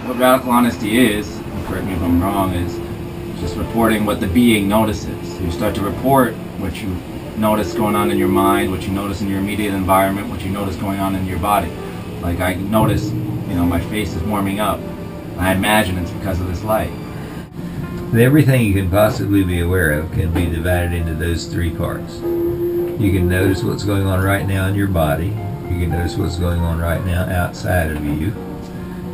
what radical honesty is, correct me if I'm wrong, is just reporting what the being notices. You start to report what you notice going on in your mind, what you notice in your immediate environment, what you notice going on in your body. Like I notice, you know, my face is warming up. I imagine it's because of this light. Everything you can possibly be aware of can be divided into those three parts. You can notice what's going on right now in your body. You can notice what's going on right now outside of you.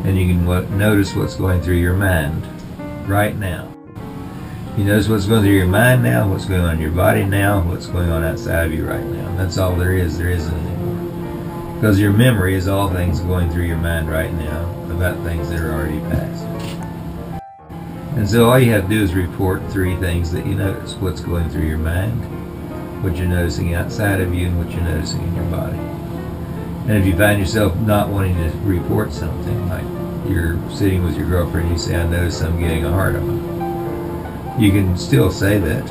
And you can notice what's going through your mind right now. You notice what's going through your mind now, what's going on in your body now, what's going on outside of you right now. And that's all there is. There isn't anymore. Because your memory is all things going through your mind right now about things that are already past. And so all you have to do is report three things that you notice. What's going through your mind, what you're noticing outside of you, and what you're noticing in your body. And if you find yourself not wanting to report something, like you're sitting with your girlfriend and you say, I notice I'm getting a hard on, you can still say that.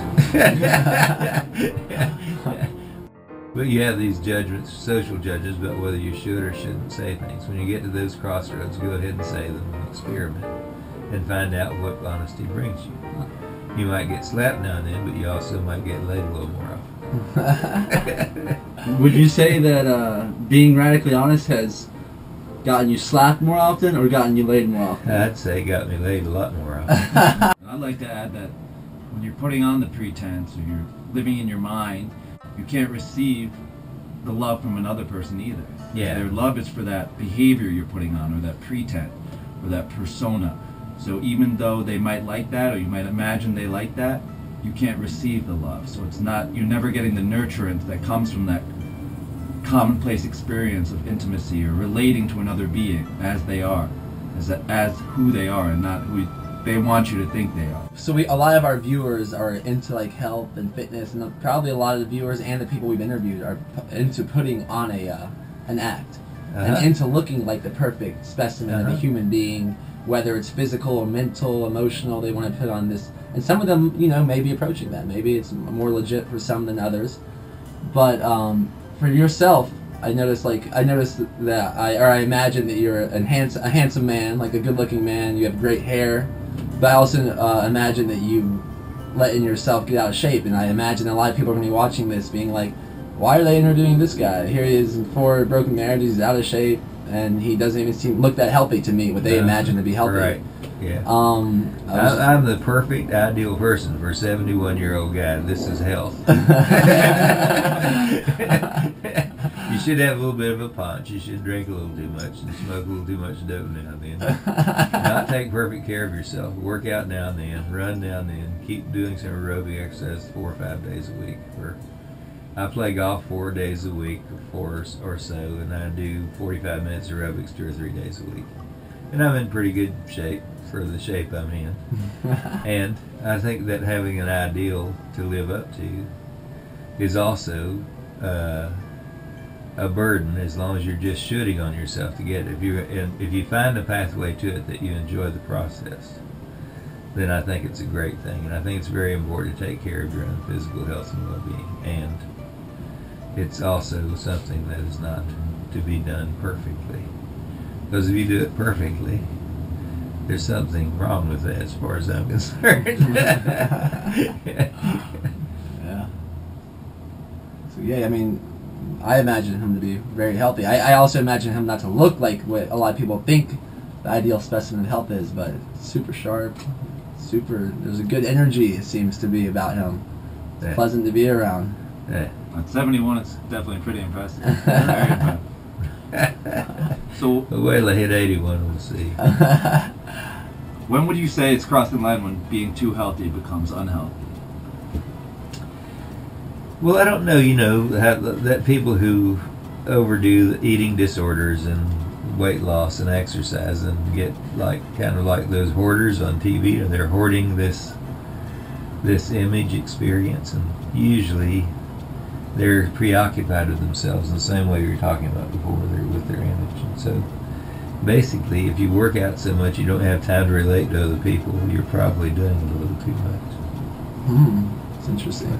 But you have these judgments, social judgments, about whether you should or shouldn't say things. When you get to those crossroads, go ahead and say them and experiment and find out what honesty brings you. You might get slapped now and then, but you also might get laid a little more often. Would you say that being radically honest has gotten you slapped more often or gotten you laid more often? I'd say it got me laid a lot more often. I'd like to add that when you're putting on the pretense or you're living in your mind, you can't receive the love from another person either. Yeah. Their love is for that behavior you're putting on, or that pretense, or that persona. So even though they might like that, or you might imagine they like that, you can't receive the love. So it's not, you're never getting the nurturance that comes from that commonplace experience of intimacy or relating to another being as they are, as who they are, and not who they want you to think they are. So a lot of our viewers are into like health and fitness, and probably a lot of the viewers and the people we've interviewed are into putting on an act, and into looking like the perfect specimen of a human being, whether it's physical or mental, emotional. They want to put on this, and some of them, you know, may be approaching that. Maybe it's more legit for some than others. But for yourself, I noticed that I imagine that you're a handsome man, like a good-looking man. You have great hair. But I also imagine that you letting yourself get out of shape, and I imagine a lot of people are going to be watching this being like, why are they interviewing this guy? Here he is in 4 broken marriages, he's out of shape, and he doesn't even look that healthy to me, what they imagine to be healthy. Right, yeah. I'm the perfect, ideal person for a 71-year-old guy. This is health. You should have a little bit of a punch. You should drink a little too much and smoke a little too much dope now and then. Not take perfect care of yourself. Work out now and then. Run now and then. Keep doing some aerobic exercise 4 or 5 days a week. I play golf 4 days a week, 4 or so, and I do 45 minutes aerobics 2 or 3 days a week. And I'm in pretty good shape for the shape I'm in. And I think that having an ideal to live up to is also a burden, as long as you're just shooting on yourself to get it. If you find a pathway to it that you enjoy the process, then I think it's a great thing. And I think it's very important to take care of your own physical health and well-being. And it's also something that is not to be done perfectly. Because if you do it perfectly, there's something wrong with that as far as I'm concerned. Yeah. So yeah, I mean, I imagine him to be very healthy. I also imagine him not to look like what a lot of people think the ideal specimen of health is, but super sharp, there's a good energy, it seems to be about him. It's pleasant to be around. Yeah. At 71, it's definitely pretty impressive. Very impressive. So, wait till I hit 81, we'll see. When would you say it's crossing the line when being too healthy becomes unhealthy? Well, I don't know, you know, that people who overdo the eating disorders and weight loss and exercise and get kind of like those hoarders on TV, and they're hoarding this image experience, and usually they're preoccupied with themselves in the same way you were talking about before, with their image. And so basically, if you work out so much you don't have time to relate to other people, you're probably doing a little too much. It's interesting.